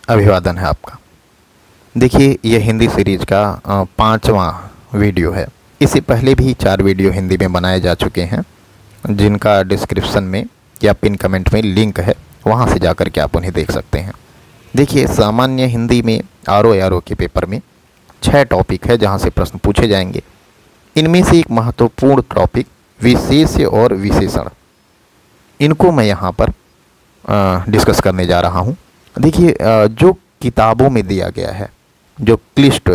अभिवादन है आपका। देखिए, ये हिंदी सीरीज का 5वां वीडियो है। इससे पहले भी 4 वीडियो हिंदी में बनाए जा चुके हैं, जिनका डिस्क्रिप्शन में या पिन कमेंट में लिंक है, वहाँ से जाकर के आप उन्हें देख सकते हैं। देखिए, सामान्य हिंदी में आर के पेपर में 6 टॉपिक है जहाँ से प्रश्न पूछे जाएंगे। इनमें से एक महत्वपूर्ण टॉपिक विशेष और विशेषण, इनको मैं यहाँ पर डिस्कस करने जा रहा हूँ। देखिए, जो किताबों में दिया गया है, जो क्लिष्ट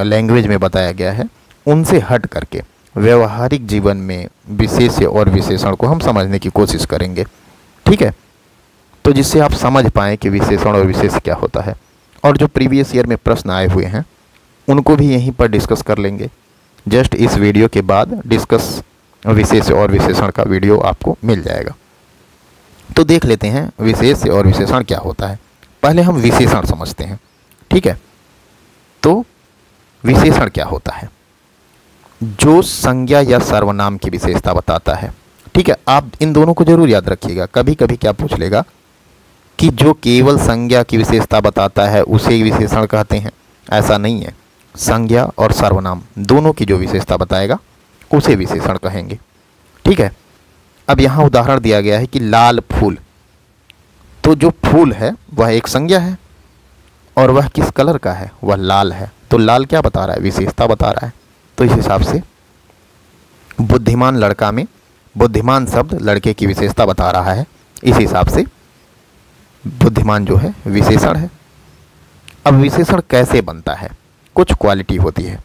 लैंग्वेज में बताया गया है, उनसे हट करके व्यवहारिक जीवन में विशेष और विशेषण को हम समझने की कोशिश करेंगे। ठीक है, तो जिससे आप समझ पाएँ कि विशेषण और विशेष क्या होता है। और जो प्रीवियस ईयर में प्रश्न आए हुए हैं उनको भी यहीं पर डिस्कस कर लेंगे। जस्ट इस वीडियो के बाद डिस्कस विशेष और विशेषण का वीडियो आपको मिल जाएगा। तो देख लेते हैं विशेष और विशेषण क्या होता है। पहले हम विशेषण समझते हैं। ठीक है, तो विशेषण क्या होता है? जो संज्ञा या सर्वनाम की विशेषता बताता है। ठीक है, आप इन दोनों को जरूर याद रखिएगा। कभी कभी क्या पूछ लेगा कि जो केवल संज्ञा की विशेषता बताता है उसे विशेषण कहते हैं। ऐसा नहीं है, संज्ञा और सर्वनाम दोनों की जो विशेषता बताएगा उसे विशेषण कहेंगे। ठीक है, अब यहाँ उदाहरण दिया गया है कि लाल फूल। तो जो फूल है वह एक संज्ञा है और वह किस कलर का है? वह लाल है। तो लाल क्या बता रहा है? विशेषता बता रहा है। तो इस हिसाब से बुद्धिमान लड़का में बुद्धिमान शब्द लड़के की विशेषता बता रहा है। इस हिसाब से बुद्धिमान जो है विशेषण है। अब विशेषण कैसे बनता है? कुछ क्वालिटी होती है।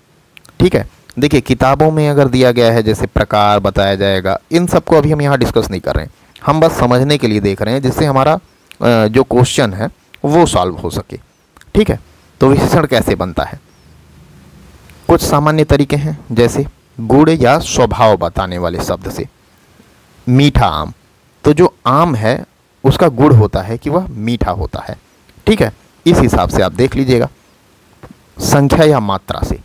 ठीक है, देखिए, किताबों में अगर दिया गया है जैसे प्रकार बताया जाएगा, इन सब को अभी हम यहाँ डिस्कस नहीं कर रहे हैं। हम बस समझने के लिए देख रहे हैं, जिससे हमारा जो क्वेश्चन है वो सॉल्व हो सके। ठीक है, तो विशेषण कैसे बनता है? कुछ सामान्य तरीके हैं, जैसे गुण या स्वभाव बताने वाले शब्द से। मीठा आम, तो जो आम है उसका गुण होता है कि वह मीठा होता है। ठीक है, इस हिसाब से आप देख लीजिएगा। संख्या या मात्रा से,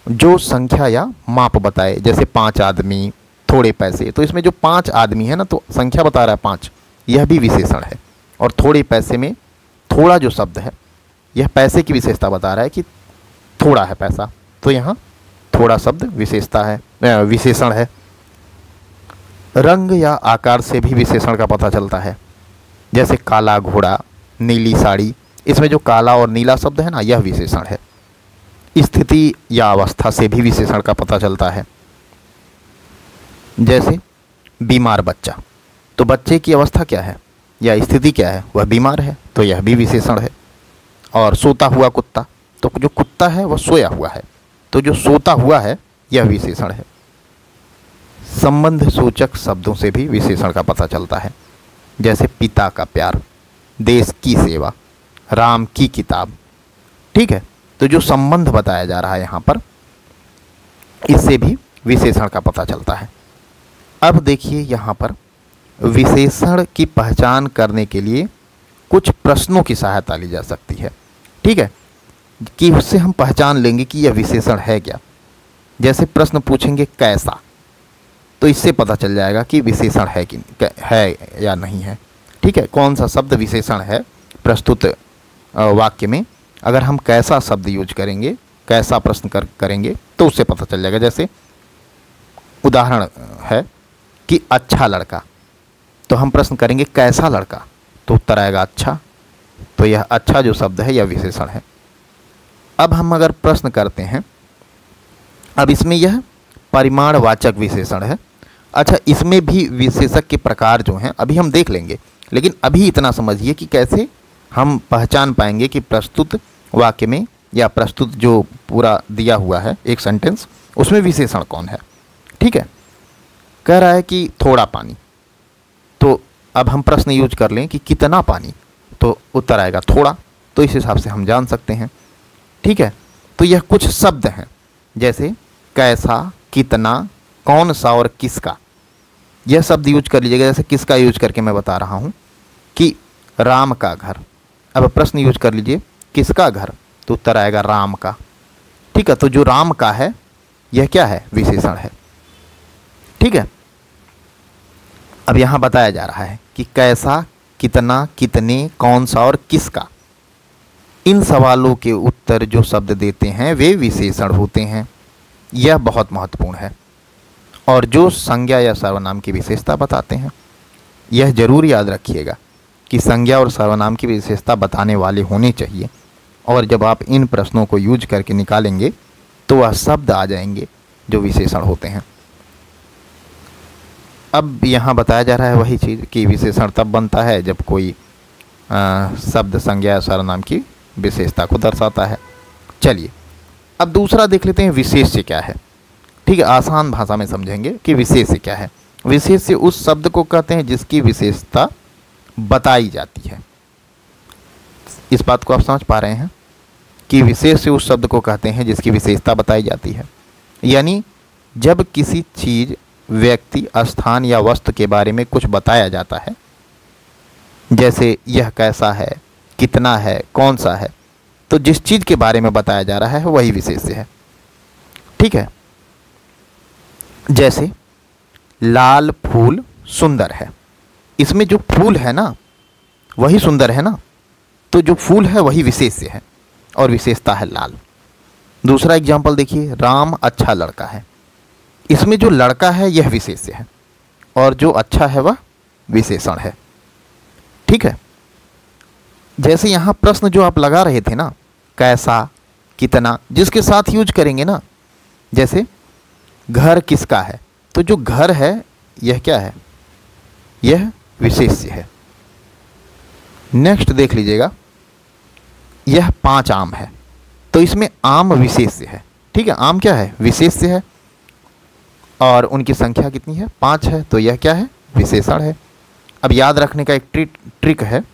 जो संख्या या माप बताए, जैसे 5 आदमी, थोड़े पैसे। तो इसमें जो 5 आदमी है ना, तो संख्या बता रहा है 5, यह भी विशेषण है। और थोड़े पैसे में थोड़ा जो शब्द है, यह पैसे की विशेषता बता रहा है कि थोड़ा है पैसा। तो यहाँ थोड़ा शब्द विशेषता है, विशेषण है। रंग या आकार से भी विशेषण का पता चलता है, जैसे काला घोड़ा, नीली साड़ी। इसमें जो काला और नीला शब्द है ना, यह विशेषण है। स्थिति या अवस्था से भी विशेषण का पता चलता है, जैसे बीमार बच्चा। तो बच्चे की अवस्था क्या है या स्थिति क्या है? वह बीमार है, तो यह भी विशेषण है। और सोता हुआ कुत्ता, तो जो कुत्ता है वह सोया हुआ है, तो जो सोता हुआ है यह विशेषण है। संबंध सूचक शब्दों से भी विशेषण का पता चलता है, जैसे पिता का प्यार, देश की सेवा, राम की किताब। ठीक है, तो जो संबंध बताया जा रहा है यहाँ पर, इससे भी विशेषण का पता चलता है। अब देखिए, यहाँ पर विशेषण की पहचान करने के लिए कुछ प्रश्नों की सहायता ली जा सकती है। ठीक है, कि उससे हम पहचान लेंगे कि यह विशेषण है क्या। जैसे प्रश्न पूछेंगे कैसा, तो इससे पता चल जाएगा कि विशेषण है कि है या नहीं है। ठीक है, कौन सा शब्द विशेषण है प्रस्तुत वाक्य में। अगर हम कैसा शब्द यूज करेंगे, कैसा प्रश्न करेंगे, तो उससे पता चल जाएगा। जैसे उदाहरण है कि अच्छा लड़का, तो हम प्रश्न करेंगे कैसा लड़का, तो उत्तर आएगा अच्छा। तो यह अच्छा जो शब्द है यह विशेषण है। अब हम अगर प्रश्न करते हैं, अब इसमें यह परिमाणवाचक विशेषण है। अच्छा, इसमें भी विशेषक के प्रकार जो हैं अभी हम देख लेंगे, लेकिन अभी इतना समझिए कि कैसे हम पहचान पाएंगे कि प्रस्तुत वाक्य में या प्रस्तुत जो पूरा दिया हुआ है एक सेंटेंस, उसमें विशेषण कौन है। ठीक है, कह रहा है कि थोड़ा पानी, तो अब हम प्रश्न यूज कर लें कि कितना पानी, तो उत्तर आएगा थोड़ा। तो इस हिसाब से हम जान सकते हैं। ठीक है, तो यह कुछ शब्द हैं, जैसे कैसा, कितना, कौन सा और किसका। यह शब्द यूज कर लीजिएगा। जैसे किसका यूज करके मैं बता रहा हूँ कि राम का घर। अब प्रश्न यूज कर लीजिए किसका घर, तो उत्तर आएगा राम का। ठीक है, तो जो राम का है यह क्या है? विशेषण है। ठीक है, अब यहाँ बताया जा रहा है कि कैसा, कितना, कितने, कौन सा और किसका। इन सवालों के उत्तर जो शब्द देते हैं वे विशेषण होते हैं। यह बहुत महत्वपूर्ण है। और जो संज्ञा या सर्वनाम की विशेषता बताते हैं, यह जरूर याद रखिएगा कि संज्ञा और सर्वनाम की विशेषता बताने वाले होने चाहिए। और जब आप इन प्रश्नों को यूज करके निकालेंगे तो वह शब्द आ जाएंगे जो विशेषण होते हैं। अब यहाँ बताया जा रहा है वही चीज़ कि विशेषण तब बनता है जब कोई शब्द संज्ञा या सर्वनाम की विशेषता को दर्शाता है। चलिए अब दूसरा देख लेते हैं, विशेष्य क्या है। ठीक है, आसान भाषा में समझेंगे कि विशेष्य क्या है। विशेष्य उस शब्द को कहते हैं जिसकी विशेषता बताई जाती है। इस बात को आप समझ पा रहे हैं कि विशेष्य उस शब्द को कहते हैं जिसकी विशेषता बताई जाती है। यानी जब किसी चीज़, व्यक्ति, स्थान या वस्तु के बारे में कुछ बताया जाता है, जैसे यह कैसा है, कितना है, कौन सा है, तो जिस चीज़ के बारे में बताया जा रहा है वही विशेष्य है। ठीक है, जैसे लाल फूल सुंदर है, इसमें जो फूल है ना वही सुंदर है ना, तो जो फूल है वही विशेष्य है और विशेषता है लाल। दूसरा एग्जाम्पल देखिए, राम अच्छा लड़का है, इसमें जो लड़का है यह विशेष्य है और जो अच्छा है वह विशेषण है। ठीक है, जैसे यहाँ प्रश्न जो आप लगा रहे थे ना, कैसा, कितना, जिसके साथ यूज करेंगे ना, जैसे घर किसका है, तो जो घर है यह क्या है, यह विशेष्य है। नेक्स्ट देख लीजिएगा, यह 5 आम है, तो इसमें आम विशेष्य है। ठीक है, आम क्या है, विशेष्य है और उनकी संख्या कितनी है, 5 है, तो यह क्या है, विशेषण है। अब याद रखने का एक ट्रिक है,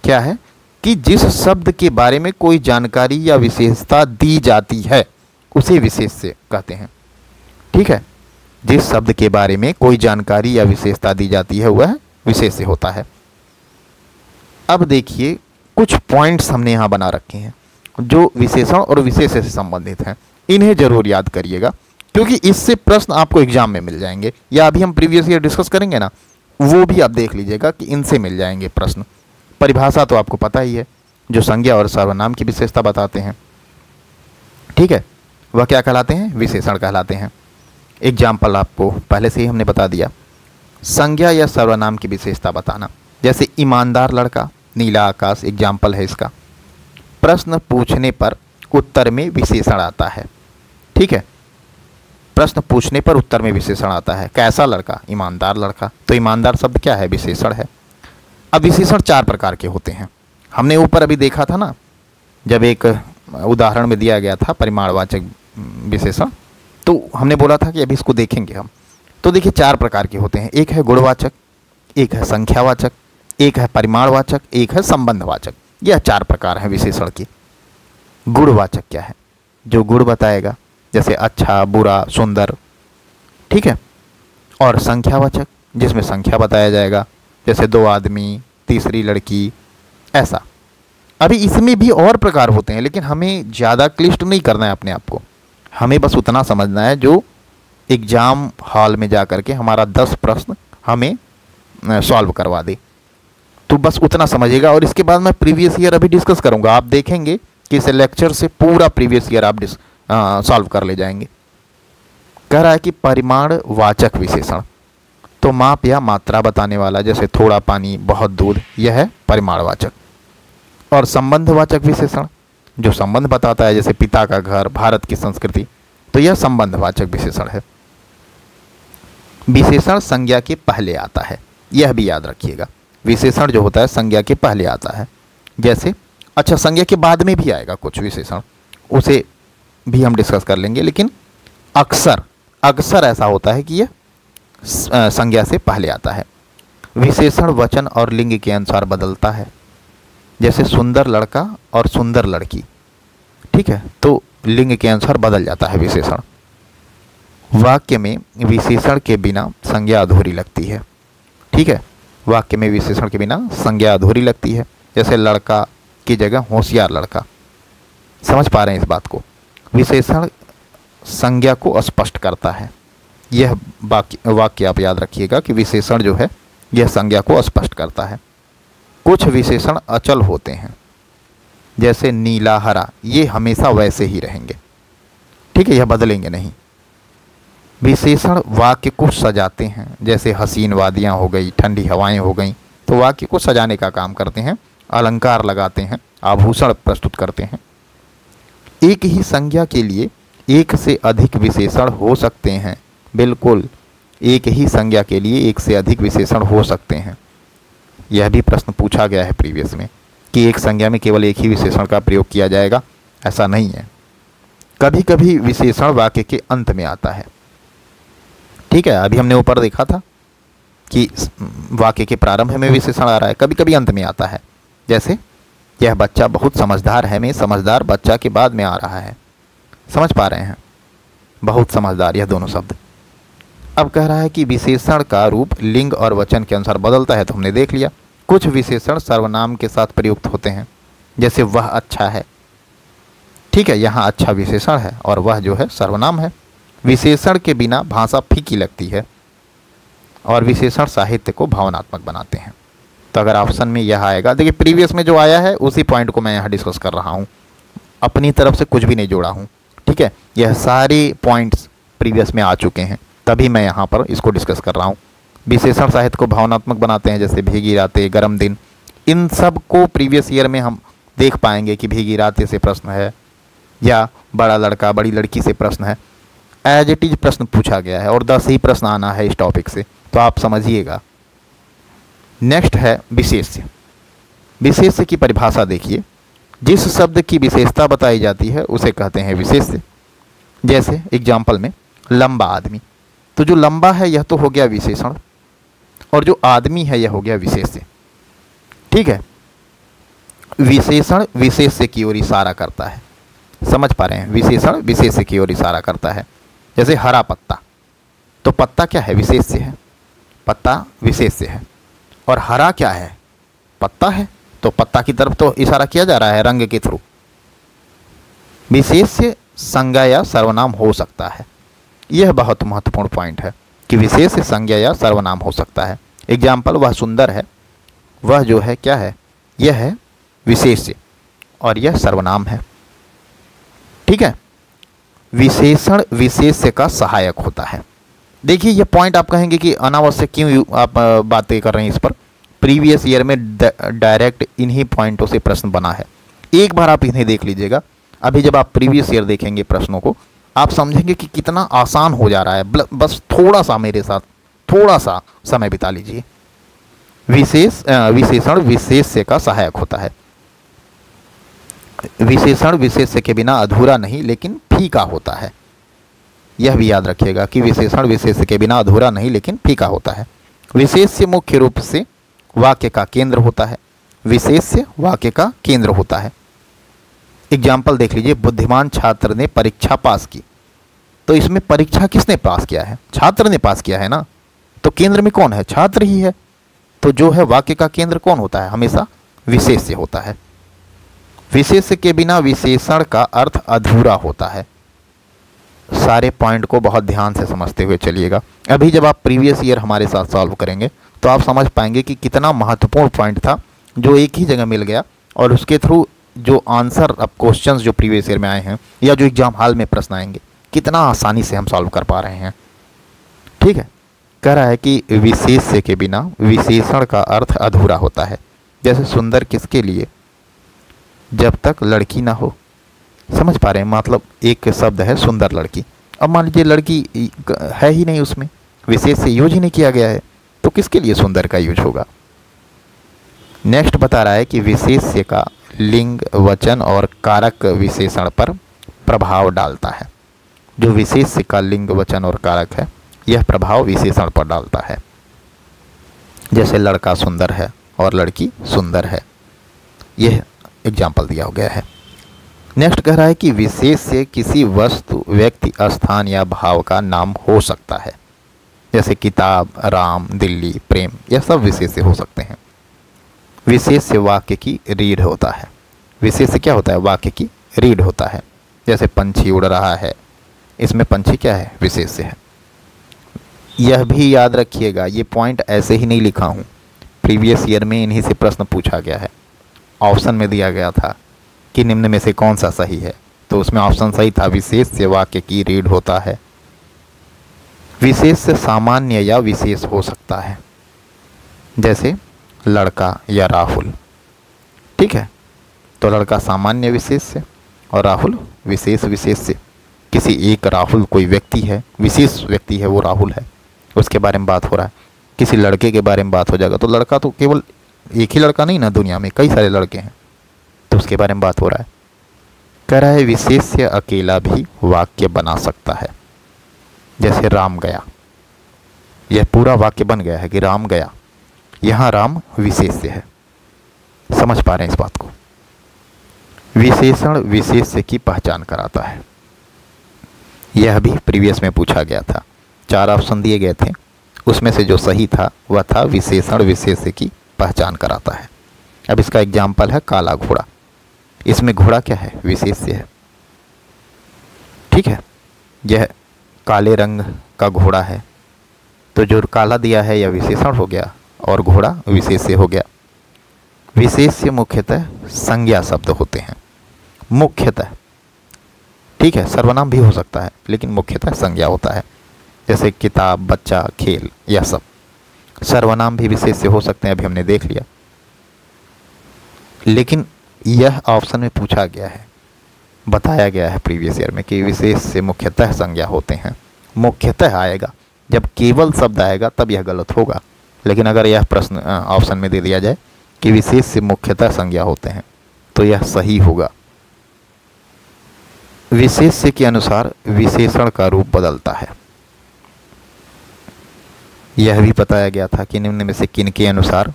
क्या है कि जिस शब्द के बारे में कोई जानकारी या विशेषता दी जाती है उसे विशेष्य कहते हैं। ठीक है, जिस शब्द के बारे में कोई जानकारी या विशेषता दी जाती है वह विशेष्य होता है। अब देखिए कुछ पॉइंट्स हमने यहाँ बना रखे हैं जो विशेषण और विशेष्य से संबंधित हैं। इन्हें जरूर याद करिएगा क्योंकि इससे प्रश्न आपको एग्जाम में मिल जाएंगे, या अभी हम प्रीवियस ईयर डिस्कस करेंगे ना, वो भी आप देख लीजिएगा कि इनसे मिल जाएंगे प्रश्न। परिभाषा तो आपको पता ही है, जो संज्ञा और सर्वनाम की विशेषता बताते हैं। ठीक है, वह क्या कहलाते हैं, विशेषण कहलाते हैं। एग्जाम्पल आपको पहले से ही हमने बता दिया, संज्ञा या सर्वनाम की विशेषता बताना, जैसे ईमानदार लड़का, नीला आकाश एग्जाम्पल है इसका। प्रश्न पूछने पर उत्तर में विशेषण आता है। ठीक है, प्रश्न पूछने पर उत्तर में विशेषण आता है। कैसा लड़का, ईमानदार लड़का, तो ईमानदार शब्द क्या है, विशेषण है। अब विशेषण 4 प्रकार के होते हैं। हमने ऊपर अभी देखा था ना, जब एक उदाहरण में दिया गया था परिमाणवाचक विशेषण, तो हमने बोला था कि अभी इसको देखेंगे हम। तो देखिए 4 प्रकार के होते हैं, एक है गुणवाचक, एक है संख्यावाचक, एक है परिमाणवाचक, एक है संबंधवाचक। यह 4 प्रकार हैं विशेषण के। गुणवाचक क्या है, जो गुण बताएगा, जैसे अच्छा, बुरा, सुंदर। ठीक है, और संख्यावाचक जिसमें संख्या बताया जाएगा, जैसे 2 आदमी, तीसरी लड़की, ऐसा। अभी इसमें भी और प्रकार होते हैं, लेकिन हमें ज़्यादा क्लिष्ट नहीं करना है अपने आप को। हमें बस उतना समझना है जो एग्ज़ाम हॉल में जा कर के हमारा 10 प्रश्न हमें सॉल्व करवा दे, तो बस उतना समझिएगा। और इसके बाद मैं प्रीवियस ईयर अभी डिस्कस करूँगा, आप देखेंगे कि इस लेक्चर से पूरा प्रीवियस ईयर आप सॉल्व कर ले जाएंगे। कह रहा है कि परिमाणवाचक विशेषण, तो माप या मात्रा बताने वाला, जैसे थोड़ा पानी, बहुत दूध, यह है परिमाणवाचक। और संबंधवाचक विशेषण, जो संबंध बताता है, जैसे पिता का घर, भारत की संस्कृति, तो यह संबंधवाचक विशेषण है। विशेषण संज्ञा के पहले आता है, यह भी याद रखिएगा। विशेषण जो होता है संज्ञा के पहले आता है। जैसे अच्छा, संज्ञा के बाद में भी आएगा कुछ विशेषण, उसे भी हम डिस्कस कर लेंगे, लेकिन अक्सर ऐसा होता है कि यह संज्ञा से पहले आता है। विशेषण वचन और लिंग के अनुसार बदलता है, जैसे सुंदर लड़का और सुंदर लड़की। ठीक है, तो लिंग के अनुसार बदल जाता है विशेषण। वाक्य में विशेषण के बिना संज्ञा अधूरी लगती है। ठीक है, वाक्य में विशेषण के बिना संज्ञा अधूरी लगती है, जैसे लड़का की जगह होशियार लड़का। समझ पा रहे हैं इस बात को। विशेषण संज्ञा को स्पष्ट करता है। यह वाक्य आप याद रखिएगा कि विशेषण जो है यह संज्ञा को स्पष्ट करता है। कुछ विशेषण अचल होते हैं, जैसे नीला, हरा, ये हमेशा वैसे ही रहेंगे, ठीक है, यह बदलेंगे नहीं। विशेषण वाक्य को सजाते हैं, जैसे हसीन वादियाँ हो गई, ठंडी हवाएं हो गई, तो वाक्य को सजाने का काम करते हैं, अलंकार लगाते हैं, आभूषण प्रस्तुत करते हैं। एक ही संज्ञा के लिए एक से अधिक विशेषण हो सकते हैं, बिल्कुल, एक ही संज्ञा के लिए एक से अधिक विशेषण हो सकते हैं। यह भी प्रश्न पूछा गया है प्रीवियस में कि एक संज्ञा में केवल एक ही विशेषण का प्रयोग किया जाएगा, ऐसा नहीं है। कभी कभी विशेषण वाक्य के अंत में आता है, ठीक है, अभी हमने ऊपर देखा था कि वाक्य के प्रारंभ में विशेषण आ रहा है, कभी कभी अंत में आता है। जैसे यह बच्चा बहुत समझदार है में समझदार बच्चा के बाद में आ रहा है, समझ पा रहे हैं, बहुत समझदार, यह दोनों शब्द। अब कह रहा है कि विशेषण का रूप लिंग और वचन के अनुसार बदलता है, तो हमने देख लिया। कुछ विशेषण सर्वनाम के साथ प्रयुक्त होते हैं, जैसे वह अच्छा है, ठीक है, यहाँ अच्छा विशेषण है और वह जो है सर्वनाम है। विशेषण के बिना भाषा फीकी लगती है और विशेषण साहित्य को भावनात्मक बनाते हैं। तो अगर ऑप्शन में यह आएगा, देखिए प्रीवियस में जो आया है उसी पॉइंट को मैं यहाँ डिस्कस कर रहा हूँ, अपनी तरफ से कुछ भी नहीं जोड़ा हूँ, ठीक है, यह सारे पॉइंट्स प्रीवियस में आ चुके हैं, तभी मैं यहाँ पर इसको डिस्कस कर रहा हूँ। विशेषण साहित्य को भावनात्मक बनाते हैं, जैसे भीगी रातें, गर्म दिन, इन सब को प्रीवियस ईयर में हम देख पाएंगे कि भीगी रातें से प्रश्न है या बड़ा लड़का बड़ी लड़की से प्रश्न है, एज इट इज प्रश्न पूछा गया है और 10 ही प्रश्न आना है इस टॉपिक से, तो आप समझिएगा। नेक्स्ट है विशेष्य। विशेष्य की परिभाषा देखिए, जिस शब्द की विशेषता बताई जाती है उसे कहते हैं विशेष्य। जैसे एग्जाम्पल में लंबा आदमी, तो जो लंबा है यह तो हो गया विशेषण और जो आदमी है यह हो गया विशेष्य, ठीक है। विशेषण विशेष्य की ओर इशारा करता है, समझ पा रहे हैं, विशेषण विशेष्य की ओर इशारा करता है। जैसे हरा पत्ता, तो पत्ता क्या है, विशेष्य है, पत्ता विशेष्य है, और हरा क्या है, पत्ता है, तो पत्ता की तरफ तो इशारा किया जा रहा है रंग के थ्रू। विशेष्य संज्ञा या सर्वनाम हो सकता है, यह बहुत महत्वपूर्ण पॉइंट है कि विशेष्य संज्ञा या सर्वनाम हो सकता है। एग्जाम्पल, वह सुंदर है, वह जो है क्या है, यह है विशेष्य और यह सर्वनाम है, ठीक है। विशेषण विशेष्य का सहायक होता है। देखिए ये पॉइंट आप कहेंगे कि अनावश्यक क्यों आप बातें कर रहे हैं इस पर, प्रीवियस ईयर में डायरेक्ट इन्हीं पॉइंटों से प्रश्न बना है, एक बार आप इन्हें देख लीजिएगा। अभी जब आप प्रीवियस ईयर देखेंगे प्रश्नों को, आप समझेंगे कि कितना आसान हो जा रहा है, बस थोड़ा सा मेरे साथ थोड़ा सा समय बिता लीजिए। विशेषण विशेष्य का सहायक होता है। विशेषण विशेष्य के बिना अधूरा नहीं लेकिन फीका होता है, यह भी याद रखिएगा कि विशेषण विशेष्य के बिना अधूरा नहीं लेकिन फीका होता है। विशेष्य मुख्य रूप से वाक्य का केंद्र होता है, विशेष्य वाक्य का केंद्र होता है। एग्जाम्पल देख लीजिए, बुद्धिमान छात्र ने परीक्षा पास की, तो इसमें परीक्षा किसने पास किया है, छात्र ने पास किया है ना, तो केंद्र में कौन है, छात्र ही है, तो जो है वाक्य का केंद्र कौन होता है, हमेशा विशेष्य होता है। विशेष्य के बिना विशेषण का अर्थ अधूरा होता है। सारे पॉइंट को बहुत ध्यान से समझते हुए चलिएगा। अभी जब आप प्रीवियस ईयर हमारे साथ सॉल्व करेंगे तो आप समझ पाएंगे कि कितना महत्वपूर्ण पॉइंट था जो एक ही जगह मिल गया, और उसके थ्रू जो आंसर अब क्वेश्चंस जो प्रीवियस ईयर में आए हैं या जो एग्जाम हॉल में प्रश्न आएंगे, कितना आसानी से हम सॉल्व कर पा रहे हैं, ठीक है। कह रहा है कि विशेष्य के बिना विशेषण का अर्थ अधूरा होता है। जैसे सुंदर किसके लिए, जब तक लड़की ना हो, समझ पा रहे हैं, मतलब एक शब्द है सुंदर लड़की, अब मान लीजिए लड़की है ही नहीं, उसमें विशेष्य यूज ही नहीं किया गया है, तो किसके लिए सुंदर का यूज होगा। नेक्स्ट बता रहा है कि विशेष्य का लिंग वचन और कारक विशेषण पर प्रभाव डालता है। जो विशेष्य का लिंग वचन और कारक है यह प्रभाव विशेषण पर डालता है। जैसे लड़का सुंदर है और लड़की सुंदर है, यह एग्जाम्पल दिया हो गया है। नेक्स्ट कह रहा है कि विशेष्य किसी वस्तु, व्यक्ति, स्थान या भाव का नाम हो सकता है। जैसे किताब, राम, दिल्ली, प्रेम, यह सब विशेष्य हो सकते हैं। विशेष्य वाक्य की रीढ़ होता है। विशेष्य क्या होता है, वाक्य की रीढ़ होता है। जैसे पंछी उड़ रहा है, इसमें पंछी क्या है, विशेष्य है। यह भी याद रखिएगा, ये पॉइंट ऐसे ही नहीं लिखा हूँ, प्रीवियस ईयर में इन्हीं से प्रश्न पूछा गया है, ऑप्शन में दिया गया था कि निम्न में से कौन सा सही है, तो उसमें ऑप्शन सही था विशेष्य वाक्य की रीढ़ होता है। विशेष्य सामान्य या विशेष हो सकता है, जैसे लड़का या राहुल। ठीक है, तो लड़का सामान्य विशेष्य और राहुल विशेष विशेष्य। किसी एक राहुल कोई व्यक्ति है, विशेष व्यक्ति है, वो राहुल है, उसके बारे में बात हो रहा है। किसी लड़के के बारे में बात हो जाएगा तो लड़का तो केवल एक ही लड़का नहीं ना, दुनिया में कई सारे लड़के हैं, तो उसके बारे में बात हो रहा है। कह रहा है विशेष्य अकेला भी वाक्य बना सकता है, जैसे राम गया, यह पूरा वाक्य बन गया है कि राम गया। यहाँ राम विशेष्य है, समझ पा रहे हैं इस बात को। विशेषण विशेष्य की पहचान कराता है, यह भी प्रीवियस में पूछा गया था। 4 ऑप्शन दिए गए थे, उसमें से जो सही था वह था विशेषण विशेष्य की पहचान कराता है। अब इसका एग्जाम्पल है काला घोड़ा। इसमें घोड़ा क्या है? विशेष्य है। ठीक है, यह काले रंग का घोड़ा है, तो जो काला दिया है यह विशेषण हो गया और घोड़ा विशेष्य हो गया। विशेष्य मुख्यतः संज्ञा शब्द होते हैं, मुख्यतः। ठीक है, सर्वनाम भी हो सकता है लेकिन मुख्यतः संज्ञा होता है, जैसे किताब, बच्चा, खेल, यह सब। सर्वनाम भी विशेष्य हो सकते हैं, अभी हमने देख लिया। लेकिन यह ऑप्शन में पूछा गया है, बताया गया है प्रीवियस ईयर में कि विशेष्य मुख्यतः संज्ञा होते हैं। मुख्यतः आएगा, जब केवल शब्द आएगा तब यह गलत होगा। लेकिन अगर यह प्रश्न ऑप्शन में दे दिया जाए कि विशेष्य मुख्यतः संज्ञा होते हैं तो यह सही होगा। विशेष्य के अनुसार विशेषण का रूप बदलता है, यह भी बताया गया था कि निम्न में से किन के अनुसार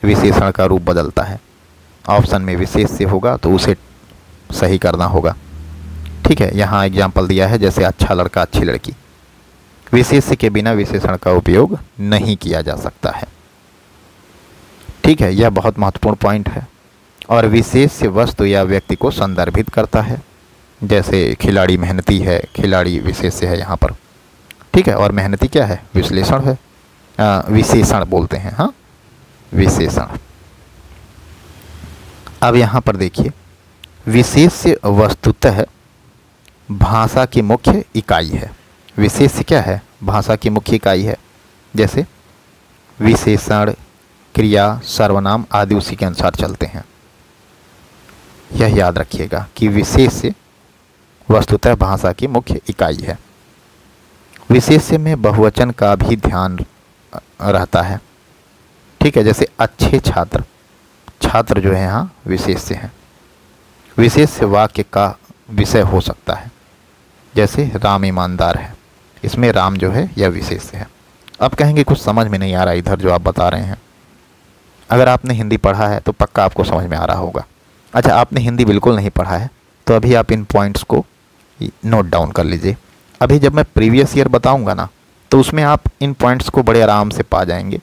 विशेषण का रूप बदलता है। ऑप्शन में विशेष्य होगा तो उसे सही करना होगा। ठीक है, यहाँ एग्जाम्पल दिया है, जैसे अच्छा लड़का, अच्छी लड़की। विशेष्य के बिना विशेषण का उपयोग नहीं किया जा सकता है। ठीक है, यह बहुत महत्वपूर्ण पॉइंट है। और विशेष्य वस्तु या व्यक्ति को संदर्भित करता है, जैसे खिलाड़ी मेहनती है, खिलाड़ी विशेष्य है यहाँ पर। ठीक है, और मेहनती क्या है? विश्लेषण है, विशेषण बोलते हैं। हाँ, विशेषण। अब यहाँ पर देखिए, विशेष्य वस्तुतः भाषा की मुख्य इकाई है। विशेष्य क्या है? भाषा की मुख्य इकाई है। जैसे विशेषण, क्रिया, सर्वनाम आदि उसी के अनुसार चलते हैं। यह याद रखिएगा कि विशेष्य वस्तुतः भाषा की मुख्य इकाई है। विशेष्य में बहुवचन का भी ध्यान रहता है। ठीक है, जैसे अच्छे छात्र, छात्र जो है यहाँ विशेष्य है। विशेष्य वाक्य का विषय हो सकता है, जैसे राम ईमानदार है, इसमें राम जो है यह विशेष्य है। अब कहेंगे कुछ समझ में नहीं आ रहा इधर जो आप बता रहे हैं। अगर आपने हिंदी पढ़ा है तो पक्का आपको समझ में आ रहा होगा। अच्छा, आपने हिंदी बिल्कुल नहीं पढ़ा है तो अभी आप इन पॉइंट्स को नोट डाउन कर लीजिए। अभी जब मैं प्रीवियस ईयर बताऊंगा ना तो उसमें आप इन पॉइंट्स को बड़े आराम से पा जाएंगे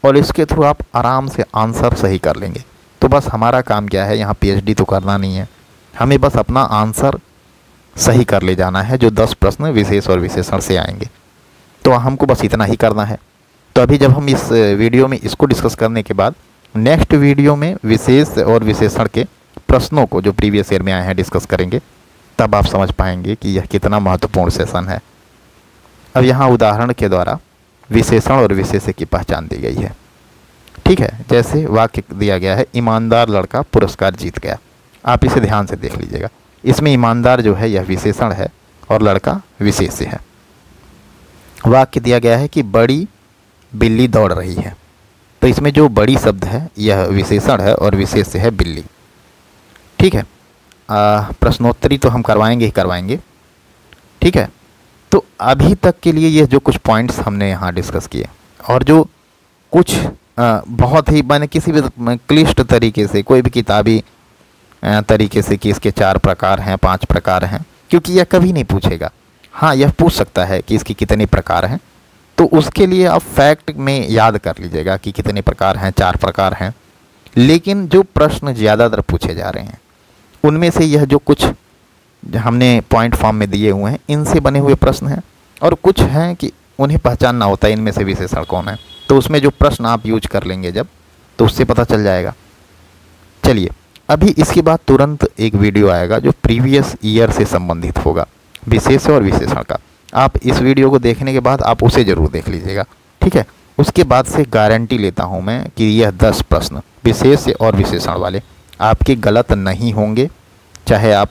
और इसके थ्रू आप आराम से आंसर सही कर लेंगे। तो बस हमारा काम क्या है, यहाँ पीएचडी तो करना नहीं है, हमें बस अपना आंसर सही कर ले जाना है, जो 10 प्रश्न विशेष और विशेषण से आएंगे। तो हमको बस इतना ही करना है। तो अभी जब हम इस वीडियो में इसको डिस्कस करने के बाद नेक्स्ट वीडियो में विशेष और विशेषण के प्रश्नों को जो प्रीवियस ईयर में आए हैं डिस्कस करेंगे, तब आप समझ पाएंगे कि यह कितना महत्वपूर्ण सेशन है। अब यहाँ उदाहरण के द्वारा विशेषण और विशेष्य की पहचान दी गई है। ठीक है, जैसे वाक्य दिया गया है, ईमानदार लड़का पुरस्कार जीत गया। आप इसे ध्यान से देख लीजिएगा, इसमें ईमानदार जो है यह विशेषण है और लड़का विशेष्य है। वाक्य दिया गया है कि बड़ी बिल्ली दौड़ रही है, तो इसमें जो बड़ी शब्द है यह विशेषण है और विशेष्य है बिल्ली। ठीक है, प्रश्नोत्तरी तो हम करवाएंगे ही करवाएंगे। ठीक है, तो अभी तक के लिए ये जो कुछ पॉइंट्स हमने यहाँ डिस्कस किए और जो कुछ बहुत ही मैंने किसी भी क्लिष्ट तरीके से, कोई भी किताबी तरीके से कि इसके 4 प्रकार हैं, 5 प्रकार हैं, क्योंकि यह कभी नहीं पूछेगा। हाँ, यह पूछ सकता है कि इसके कितने प्रकार हैं, तो उसके लिए आप फैक्ट में याद कर लीजिएगा कि कितने प्रकार हैं, 4 प्रकार हैं। लेकिन जो प्रश्न ज़्यादातर पूछे जा रहे हैं उनमें से यह जो कुछ हमने पॉइंट फॉर्म में दिए हुए हैं इनसे बने हुए प्रश्न हैं, और कुछ हैं कि उन्हें पहचानना होता है इनमें से विशेषण कौन है। तो उसमें जो प्रश्न आप यूज कर लेंगे जब, तो उससे पता चल जाएगा। चलिए अभी इसके बाद तुरंत एक वीडियो आएगा जो प्रीवियस ईयर से संबंधित होगा, विशेष और विशेषण का। आप इस वीडियो को देखने के बाद आप उसे ज़रूर देख लीजिएगा, ठीक है। उसके बाद से गारंटी लेता हूँ मैं कि यह 10 प्रश्न विशेष और विशेषण वाले आपके गलत नहीं होंगे, चाहे आप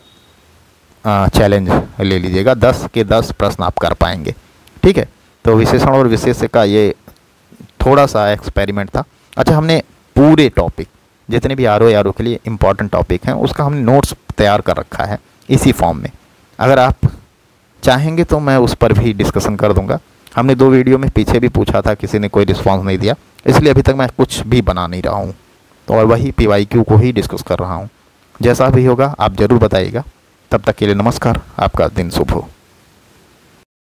चैलेंज ले लीजिएगा, 10 के 10 प्रश्न आप कर पाएंगे, ठीक है। तो विशेषण और विशेष का ये थोड़ा सा एक्सपेरिमेंट था। अच्छा, हमने पूरे टॉपिक जितने भी आर के लिए इम्पॉर्टेंट टॉपिक हैं उसका हमने नोट्स तैयार कर रखा है इसी फॉर्म में। अगर आप चाहेंगे तो मैं उस पर भी डिस्कशन कर दूंगा। हमने 2 वीडियो में पीछे भी पूछा था, किसी ने कोई रिस्पांस नहीं दिया, इसलिए अभी तक मैं कुछ भी बना नहीं रहा हूँ, तो और वही PYQ को ही डिस्कस कर रहा हूँ। जैसा भी होगा आप ज़रूर बताइएगा। तब तक के लिए नमस्कार, आपका दिन शुभ हो।